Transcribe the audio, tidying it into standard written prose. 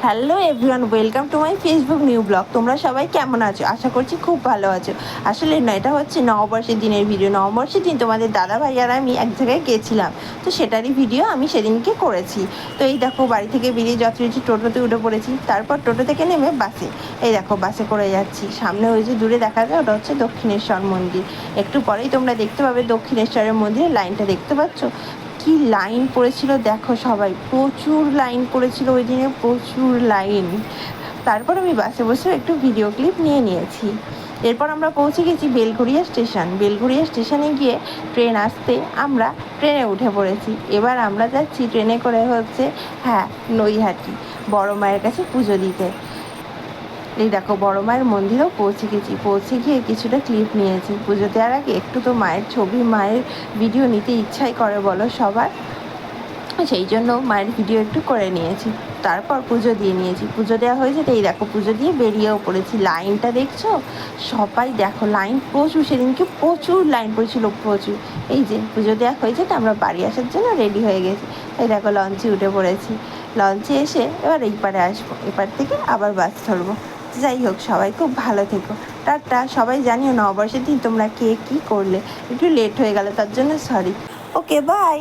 Hello everyone, welcome to my Facebook new blog. তোমরা সবাই কেমন আছো? আশা করছি খুব ভালো আছো। আসলে না, এটা হচ্ছে নববর্ষের দিনের ভিডিও। নববর্ষের দিন তোমাদের দাদা ভাই আর আমি এক জায়গায় গেছিলাম, তো সেটারই ভিডিও আমি সেদিনকে করেছি। তো এই দেখো, বাড়ি থেকে বেরিয়ে যথারীতি টোটোতে উঠে পড়েছি। তারপর টোটো থেকে নেমে বাসে, এই দেখো বাসে করে যাচ্ছি। সামনে ওই যে দূরে দেখা যায়, ওটা হচ্ছে দক্ষিণেশ্বর মন্দির। একটু পরেই তোমরা দেখতে পাবে দক্ষিণেশ্বরের মন্দিরের লাইনটা, দেখতে পাচ্ছ কি লাইন পড়েছিল দেখো, সবাই প্রচুর লাইন পড়েছিল ওই দিনে, প্রচুর লাইন। তারপর আমি বাসে বসে একটু ভিডিও ক্লিপ নিয়ে নিয়েছি। এরপর আমরা পৌঁছে গেছি বেলঘরিয়া স্টেশন। বেলঘরিয়া স্টেশনে গিয়ে ট্রেন আসতে আমরা ট্রেনে উঠে পড়েছি। এবার আমরা যাচ্ছি ট্রেনে করে হচ্ছে নৈহাটি বড় মায়ের কাছে পুজো দিতে। এই দেখো বড় মায়ের মন্দিরেও পৌঁছে গেছি। পৌঁছে গিয়ে কিছুটা ক্লিপ নিয়েছি। পুজো দেওয়ার আগে একটু তো মায়ের ছবি, মায়ের ভিডিও নিতে ইচ্ছাই করে বলো সবার, সেই জন্য মায়ের ভিডিও একটু করে নিয়েছি। তারপর পুজো দিয়ে নিয়েছি। পুজো দেওয়া হয়েছে, তো এই দেখো পুজো দিয়ে বেরিয়েও পড়েছি। লাইনটা দেখছো সবাই, দেখো লাইন প্রচুর, সেদিনকে প্রচুর লাইন পড়েছিল, প্রচুর। এই যে পুজো দেওয়া হয়েছে, তো আমরা বাড়ি আসার জন্য রেডি হয়ে গেছি। এই দেখো লঞ্চে উঠে পড়েছি। লঞ্চে এসে এবার এই পারে আসবো, এপার থেকে আবার বাস ধরবো। যাই হোক, সবাই খুব ভালো থেকো, টাটা। সবাই জানিও নববর্ষের দিন তোমরা কে কী করলে। একটু লেট হয়ে গেল তার জন্য সরি। Okay, by.